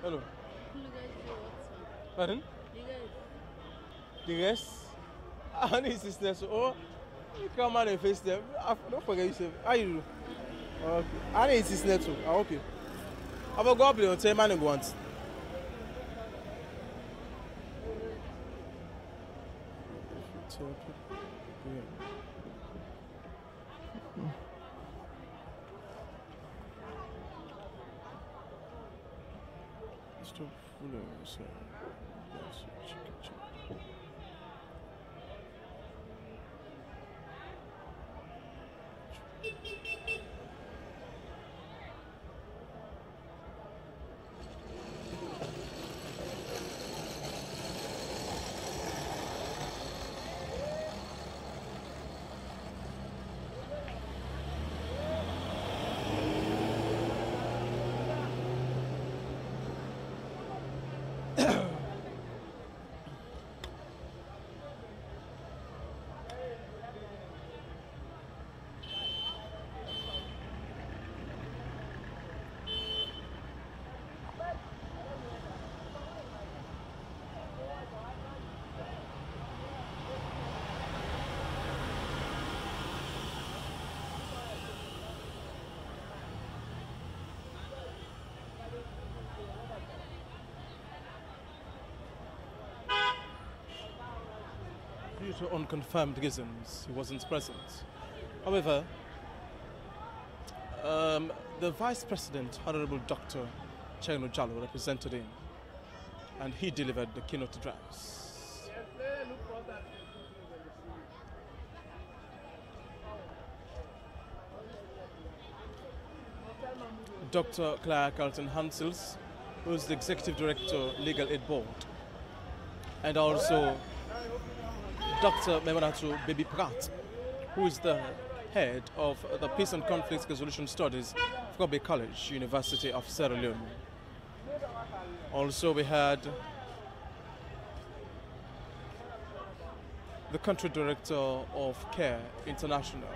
Hello. You guys do what? Pardon? You guys. The rest? I need sisters. Oh, you come out and face them. Don't forget yourself. How you do? Okay. I need sisters too. Okay. I will go up there and tell man go once. Stop fooling yourself. Due to unconfirmed reasons, he wasn't present. However, the Vice President, Honorable Dr. Cheno Jallo, represented him, and he delivered the keynote address. Dr. Claire Carlton Hansels, who is the Executive Director, Legal Aid Board, and also Dr. Memonatu Baby Pratt, who is the head of the Peace and Conflict Resolution Studies of Kobe College, University of Sierra Leone. Also, we had the country director of CARE International,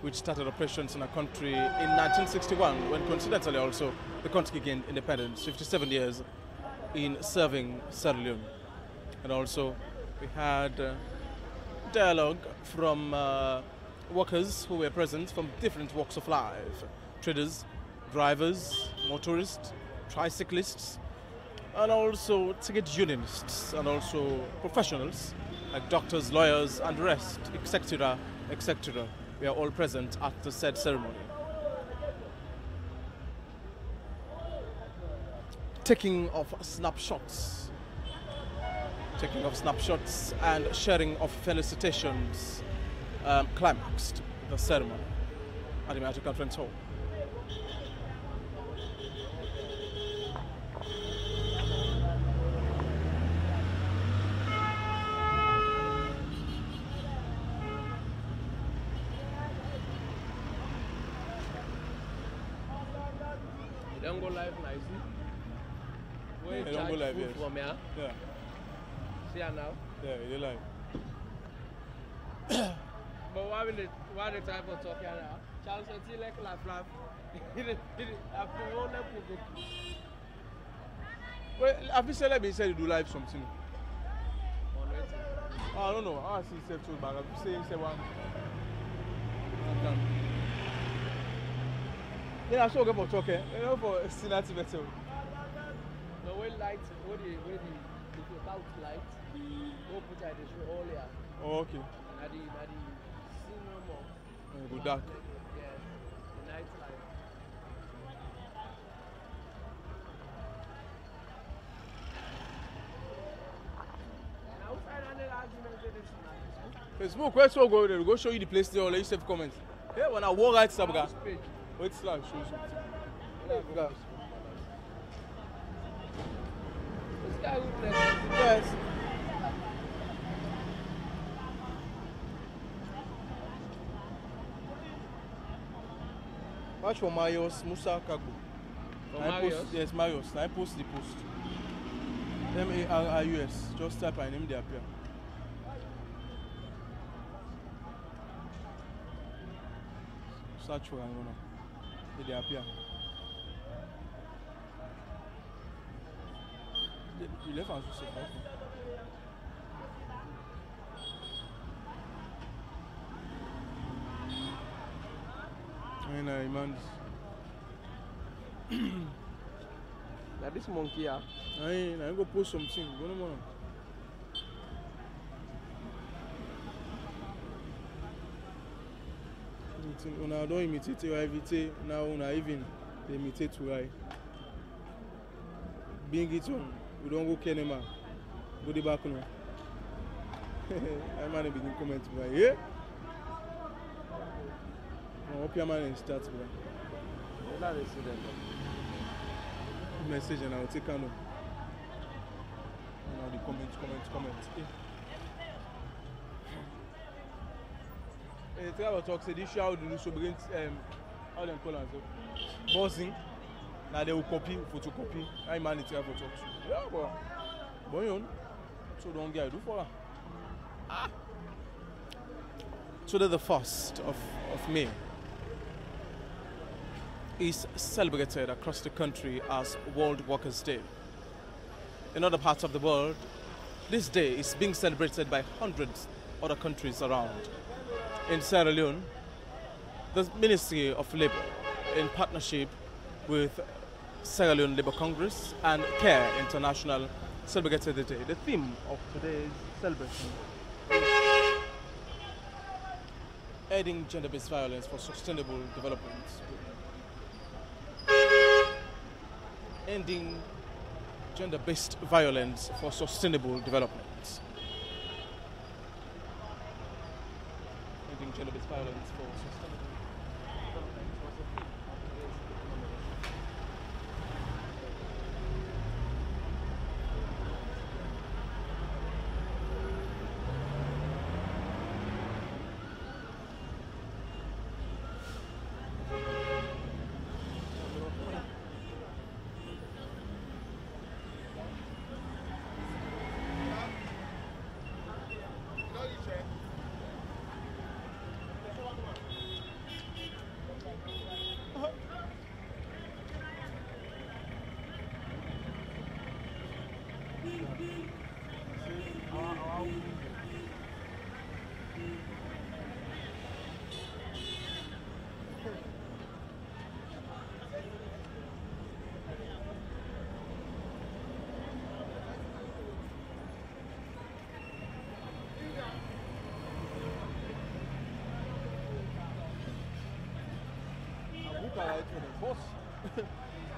which started operations in our country in 1961, when coincidentally also the country gained independence, 57 years in serving Sierra Leone. And also we had dialogue from workers who were present from different walks of life: traders, drivers, motorists, tricyclists, and also ticket unionists, and also professionals like doctors, lawyers, and the rest, etc., etc. We are all present at the said ceremony. Taking of snapshots and sharing of felicitations climaxed the ceremony at the Magic Conference Hall. You don't go live nicely. I don't go live, yes. From here. Yeah. See her now. Yeah, you're live. But why the type of talk here now? Chance to see like laugh. Well, I've been saying he said you do live something. I don't know. I see himself too, but I'm saying say one. Yeah, I saw about talking. You know, for Sinati better. No, when light, when the without light, go put at the show all here. Oh, okay. Nadi see no more. Go dark. Yeah, the night light. And outside and the argument is Facebook, where's so go there? We go show you the place there or let you save comments. Yeah, when I walk right sub guy. page. Wait till I show you something. Yeah. This guy who plays. Yes. Watch for Marius Musa Kago. For Marius? Yes, Marius. I post the post. M-A-R-I-U-S. Just type my name, they appear. Search for him, they appear. Il est en sous man. Now this monkey, I go post something. Go no more. When I don't imitate your invite, now when I even imitate to I. Being it on, we don't go Kenema. Go the back now. I'm going to begin comment by here. I hope your man starts by. Message and I'll take a note. Now the comment. Tell about talk, say this show do so bring how them call it buzzing. Now they will copy, photocopy. I man it for talk. Yeah, but on. So don't get do for her. So the 1st of May is celebrated across the country as World Workers' Day. In other parts of the world, this day is being celebrated by hundreds of other countries around. In Sierra Leone, the Ministry of Labour, in partnership with Sierra Leone Labour Congress and CARE International, celebrated the day. The theme of today's celebration is ending gender-based violence for sustainable development. Ending gender-based violence for sustainable development. Ending gender-based violence for sustainable development was the theme of today's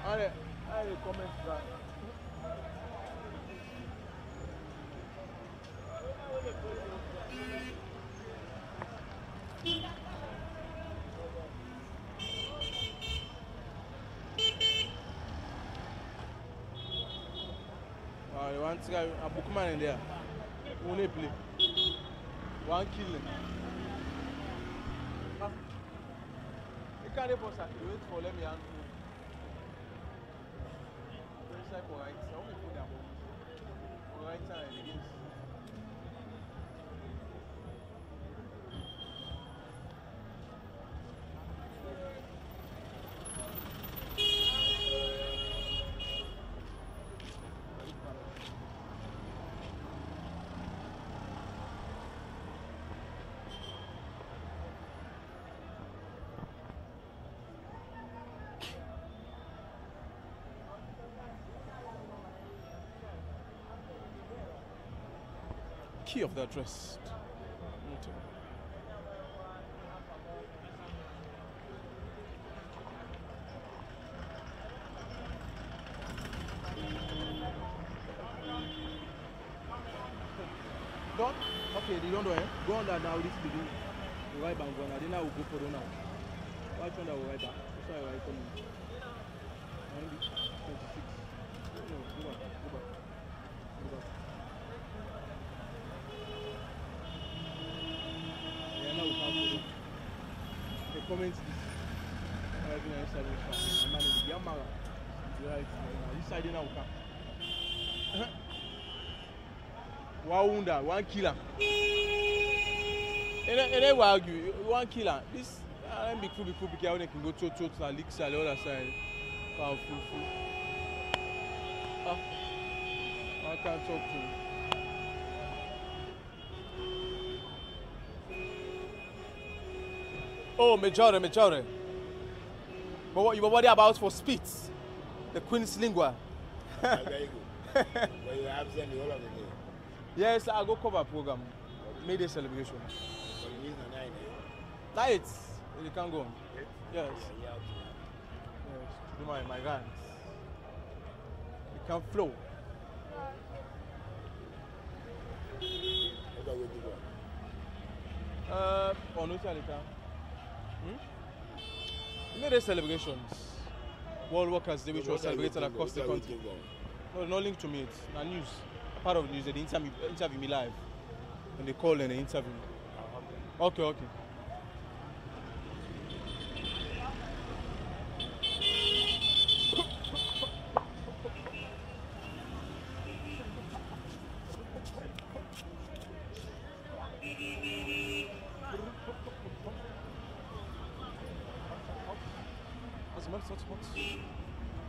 I comment that. One guy, a bookman in there. Only play. One killing. You can't wait for let me answer. For right, so we put that on right side against. Key of the address. Don't? Okay, they don't know, eh? Go on that now, this building. Right back, go on. I didn't know go for the now. Watch on that right back. That's why I come in. 26. No, go back. Comment this. One killer. And then we argue, one killer. This big food, can go to the leak side, the other side. Full. can talk to. Oh, majority. But what you were worried about for Spitz, the Queen's Lingua. Very good. But you have absent the whole of the day. Yes, I go cover program. May Day celebration. But it is a 9 Night, you can go. Yes. Yes. Yeah, Yes. To do my guns. It can flow. what are we doing? On which one it can? May Day celebrations. World Workers Day, which was celebrated across the country. No, no link to me. It's not news. Part of the news. They interview me live. When they call and they interview me. Okay.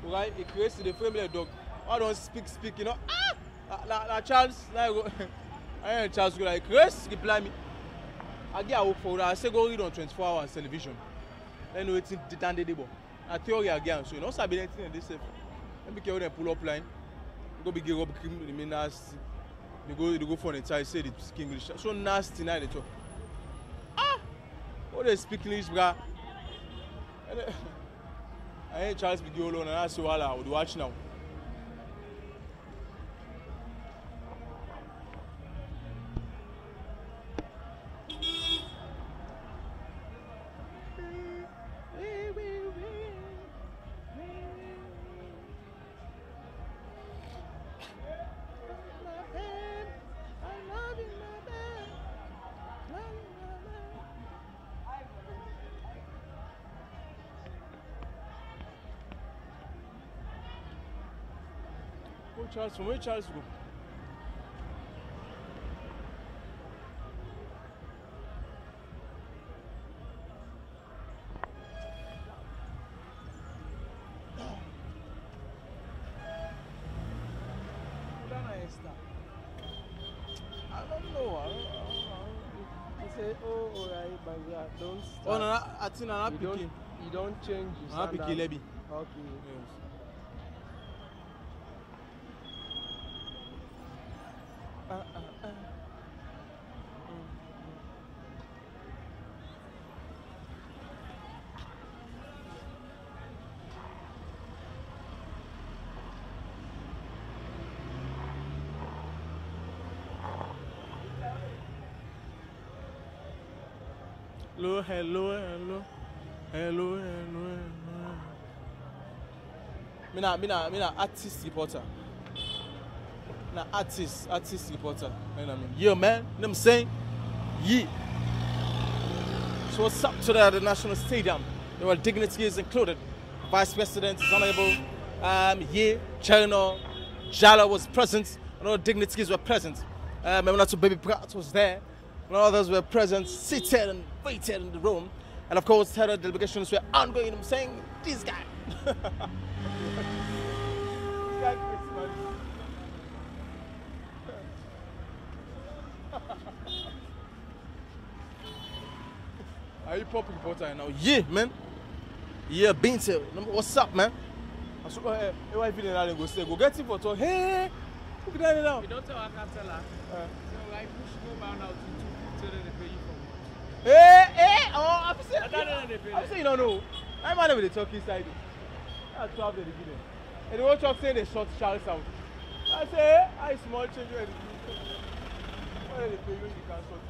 Right, it creates the family dog. I don't speak, you know. Charles, I ain't Charles go like Chris, reply me. I get a work for that. I say go read on 24 hours television. Then wait till the time they do. I theory again, so you know, sabi anything in this safe. Let me carry them pull up line. Go be give up the mean nasty. They go for an entire say they speak English. So nasty now they talk. What they speak English, bruh? I ain't Charles be go alone and I say all I would watch now. Charles, from where Charles go? I don't know. You say, oh, alright, but yeah, don't start. Oh, no, I think I'm you don't, picking. you don't change your I'm picking Lebi. Okay. Yes. Hello. Me na artist reporter. Na artist reporter. You know what I mean? Yeah, man. You know what I'm saying? Yeah. So what's up today at the National Stadium? There were dignitaries included. Vice President, His Honorable, Chairman Jala was present. And all dignitaries were present. Memunatu Baby Pratt was there. And others were present, seated and waited in the room. And of course, other delegations were ongoing. I'm saying, this guy. This guy Christmas. Are you pop reporter now? Yeah, man. Yeah, Bintel. What's up, man? I said, hey, why if you didn't go say, go get him for talk. Hey, who be that now? You don't tell I can't tell her. So I push go down now to tell her they pay you for what? Hey, oh, I'm saying, I'm saying you don't know. I'm not with the talk inside. That's 12 they give them. And the one talk saying they short Charles out. I say, I small change where why they pay you when you can't sort?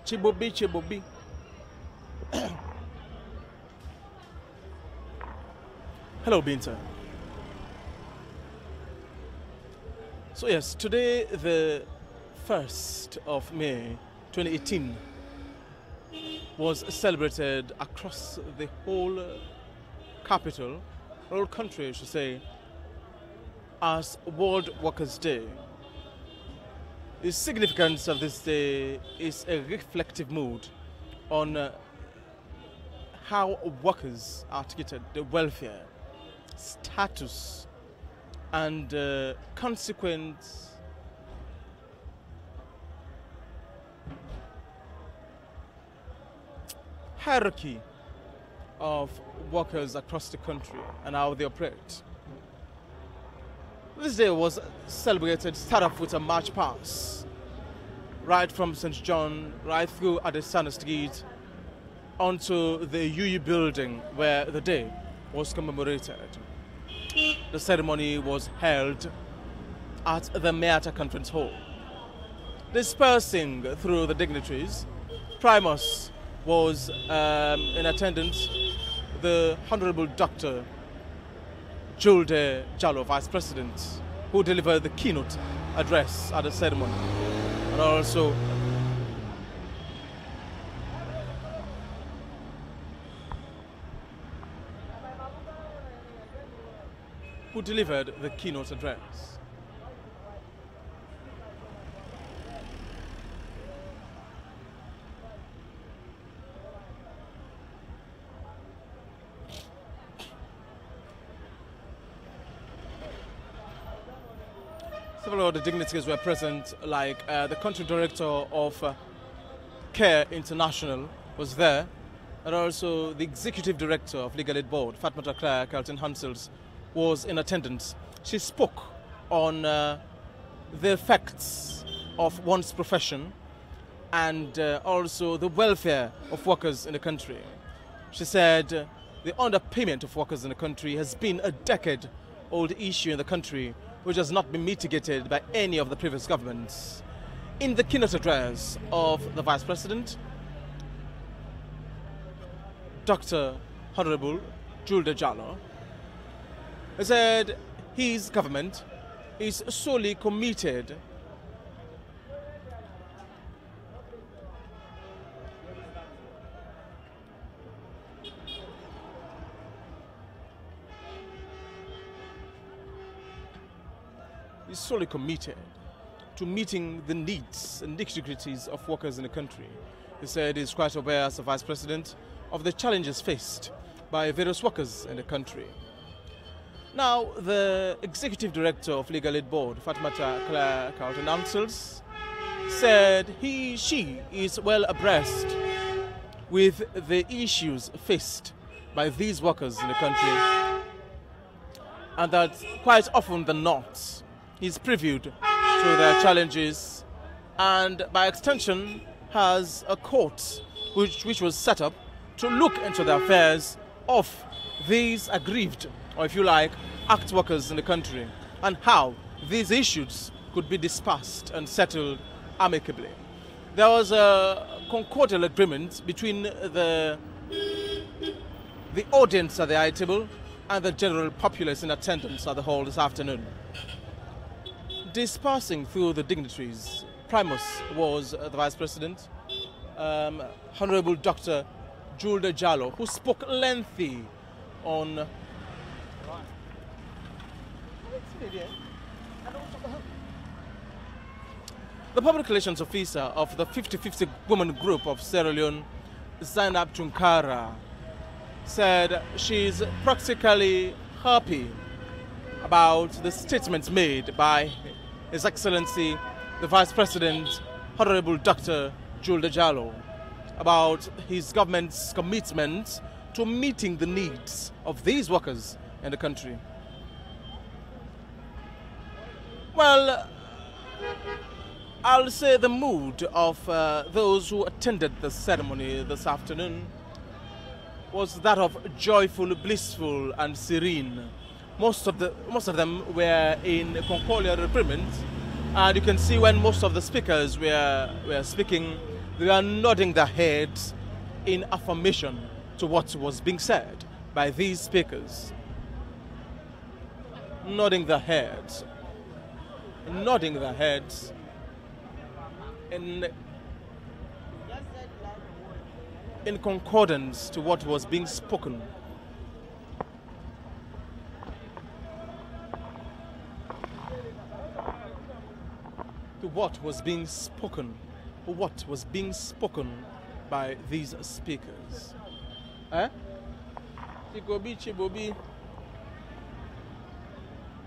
Chibobi. Hello, Binta. So yes, today the 1st of May 2018 was celebrated across the whole capital, whole country I should say, as World Workers' Day. The significance of this day is a reflective mood on how workers are treated, their welfare, status, and consequent hierarchy of workers across the country and how they operate. This day was celebrated, start off with a march past, right from St. John, right through Adesanya Street, onto the UU building where the day was commemorated. The ceremony was held at the Meata Conference Hall. Dispersing through the dignitaries, Primus was in attendance, the Honorable Dr. Julde Jallo, Vice President, who delivered the keynote address at the ceremony. And also who delivered the keynote address. Several of the dignitaries were present, like the country director of CARE International was there, and also the executive director of Legal Aid Board, Fatmata Claire Carlton Hansels, was in attendance. She spoke on the effects of one's profession and also the welfare of workers in the country. She said the underpayment of workers in the country has been a decade-old issue in the country, which has not been mitigated by any of the previous governments. In the keynote address of the Vice President, Dr. Honorable Julde Jallo, he said his government is solely committed to meeting the needs and nitty-gritties of workers in the country. He said he's quite aware as the Vice President of the challenges faced by various workers in the country. Now, the Executive Director of Legal Aid Board, Fatmata Claire Carlton Hansels, said she is well abreast with the issues faced by these workers in the country, and that quite often than not, he's previewed to their challenges, and by extension has a court which was set up to look into the affairs of these aggrieved, or if you like, act workers in the country, and how these issues could be discussed and settled amicably. There was a concordal agreement between the audience at the high table and the general populace in attendance at the hall this afternoon. Dispersing through the dignitaries, Primus was the Vice President, Honorable Dr. Julde Jallo, who spoke lengthy on the public relations officer of the 50-50 woman group of Sierra Leone, Zainab Tunkara, said she's practically happy about the statements made by His Excellency, the Vice President, Honorable Dr. Julde Jallo, about his government's commitment to meeting the needs of these workers in the country. Well, I'll say the mood of those who attended the ceremony this afternoon was that of joyful, blissful, and serene. Most of them were in concordial agreement, and you can see when most of the speakers were speaking, they were nodding their heads in affirmation to what was being said by these speakers. Nodding their heads. nodding their heads in concordance to what was being spoken. To what was being spoken, or what was being spoken by these speakers. Eh? Chikobi, Chibobi.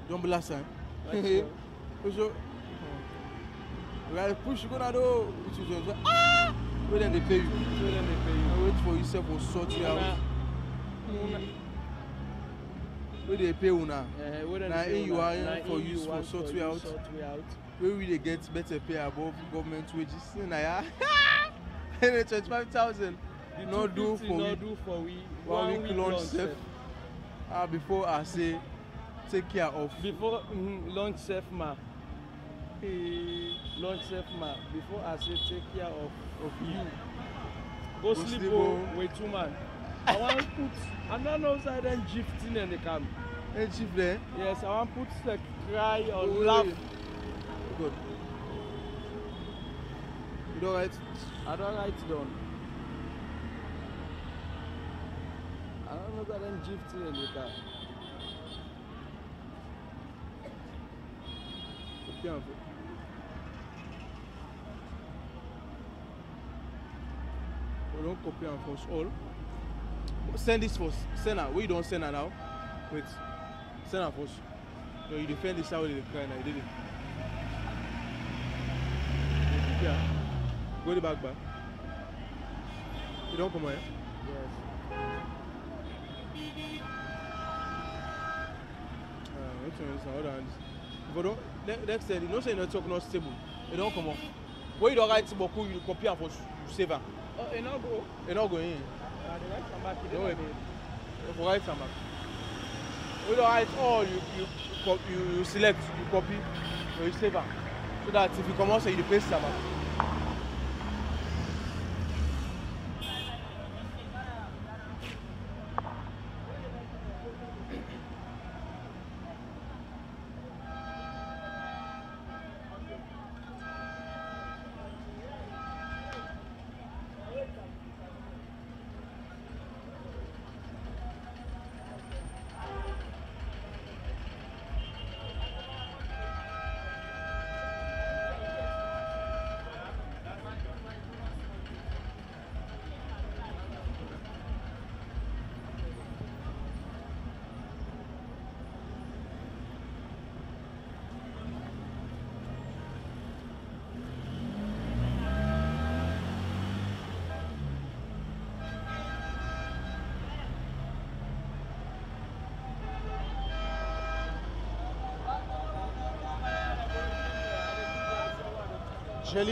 Don't blast him. Right, push you gonna do. Ah! Wait then they pay you. Wait for yourself will sort you out. Where they pay you now. Now you are for you for sort you out. Where will they get better pay above government wages? Nah, 25,000. Not do for we 1 week launch safe. Before I say take care of. Before launch safe ma. Launch safe ma. Before I say take care of you. Go sleep with 2 man. I want to put another side and gift in the camp. And shift there? Yes, I want to put like cry or laugh. Good. You don't write? I don't write down. I don't know that I'm gifting in the car. Okay, we don't copy and force all. Send this first. Send her. We don't send her now. Wait. Send her first. No, you defend this how they cry now. You did it. Yeah. Go the back. You don't come here? Yes. If you don't, next time, you know say you don't talk not stable. You don't come on. When you don't write Boku, you copy and first save her. Oh, you not go? You not going in. The right some back. No way. You write some back. We don't write all. You select, you copy, or you save her. So that if you come out, say you paste some back.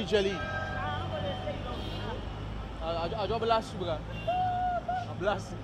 Jelly. I don't blast you, bro. I blast you.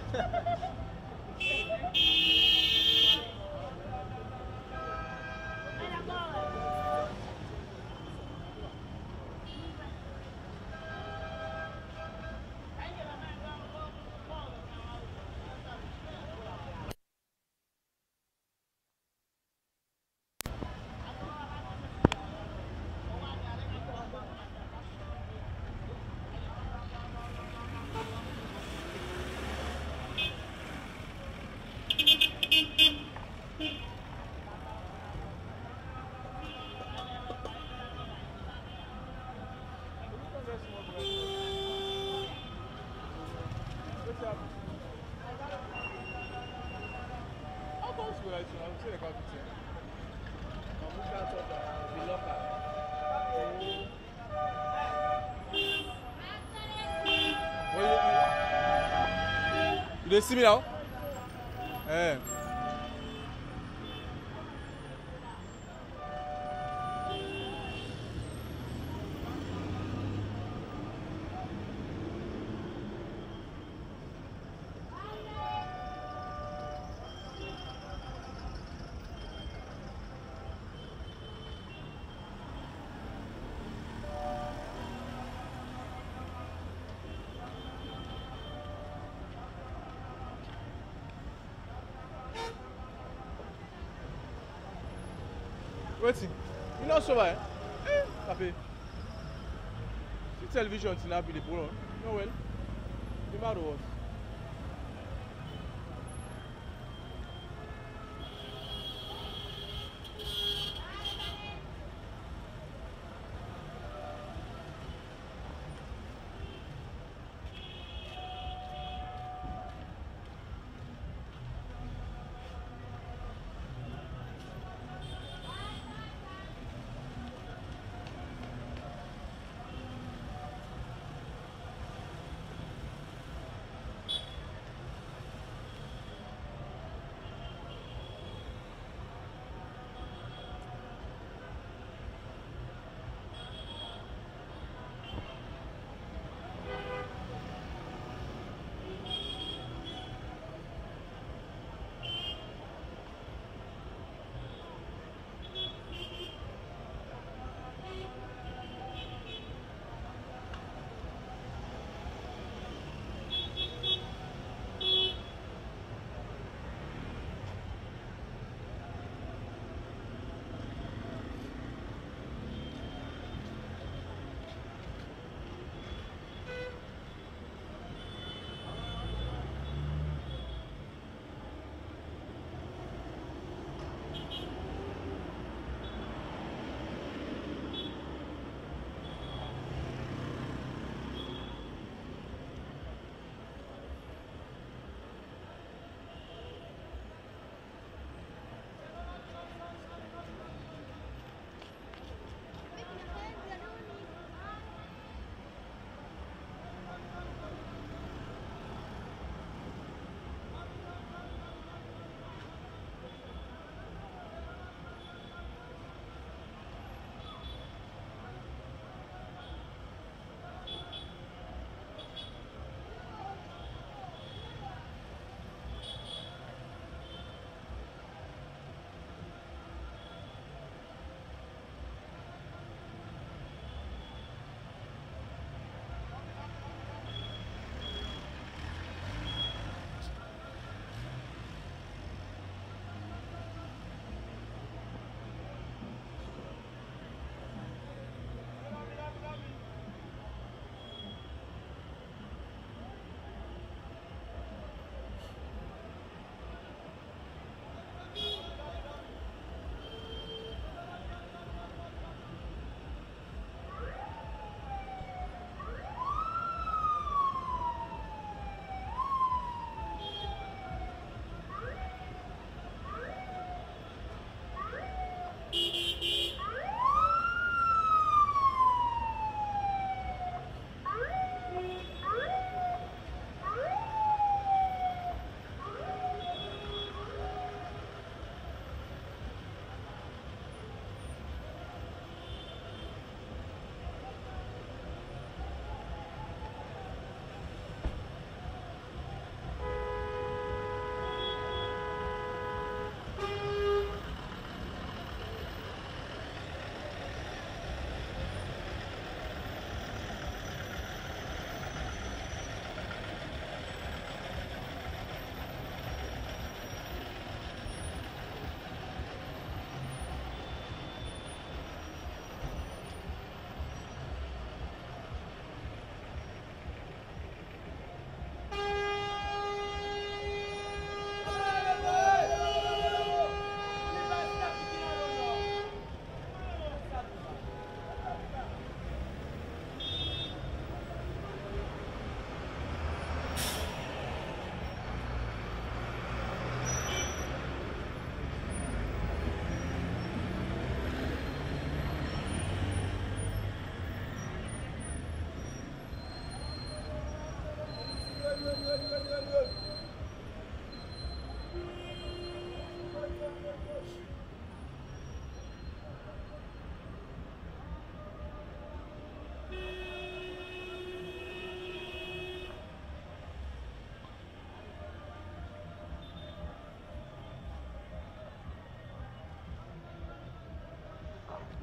You see me now? Eh. Waiting. You know so why? Papi. The television is not be the ball. No well. The matter was.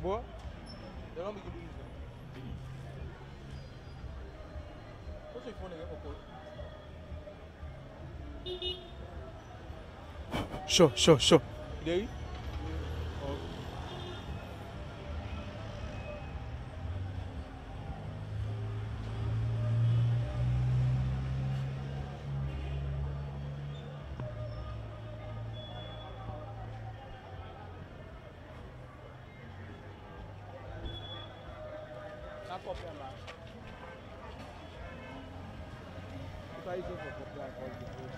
Boy, they don't make you do this. What's your phone again? Sure. There? That copy and that. If I use it for copy, I call it the whole.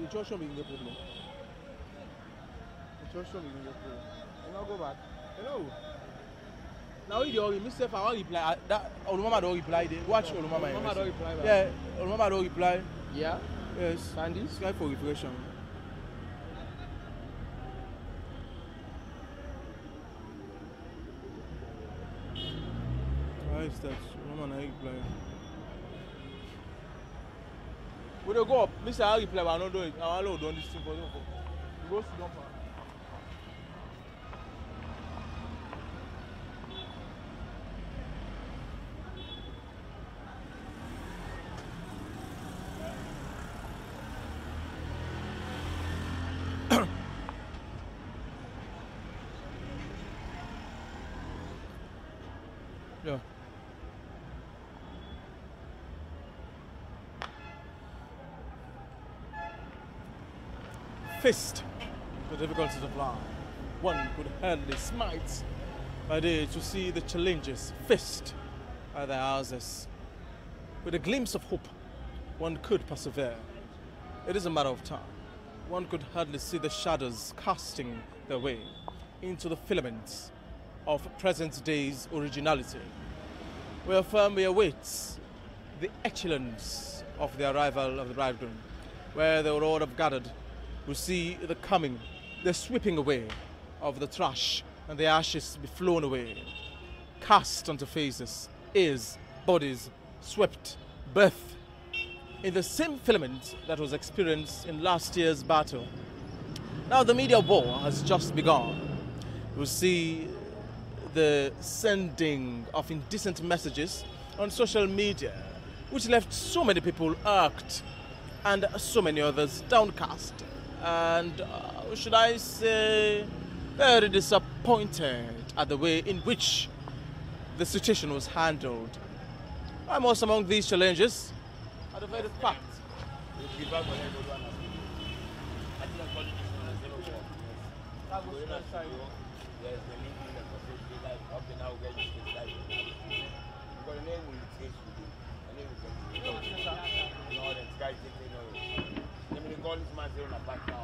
The church show me the problem. The church show me the problem. You not go back. Hello. Now you already myself I want reply that Olumama don't reply there. Watch Olumama. Olumama don't reply back. Yeah, Olumama don't reply. Yeah. Yes. Candice? Sky for reflection. Why is that? Olumama not reply. We don't go up. Mr. I reply, but I don't do it. I don't do this thing for you. Go sit down. Yeah. Fist the difficulties of life. One could hardly smite by day to see the challenges faced by their houses. With a glimpse of hope, one could persevere. It is a matter of time. One could hardly see the shadows casting their way into the filaments of present day's originality. We firmly await the excellence of the arrival of the bridegroom, where the road of gathered will see the coming, the sweeping away of the trash and the ashes be flown away, cast onto faces, ears, bodies, swept, birth, in the same filament that was experienced in last year's battle. Now the media war has just begun. We'll see the sending of indecent messages on social media, which left so many people irked and so many others downcast. And should I say, very disappointed at the way in which the situation was handled. And most among these challenges are the very fact. Call this man zero on a back now.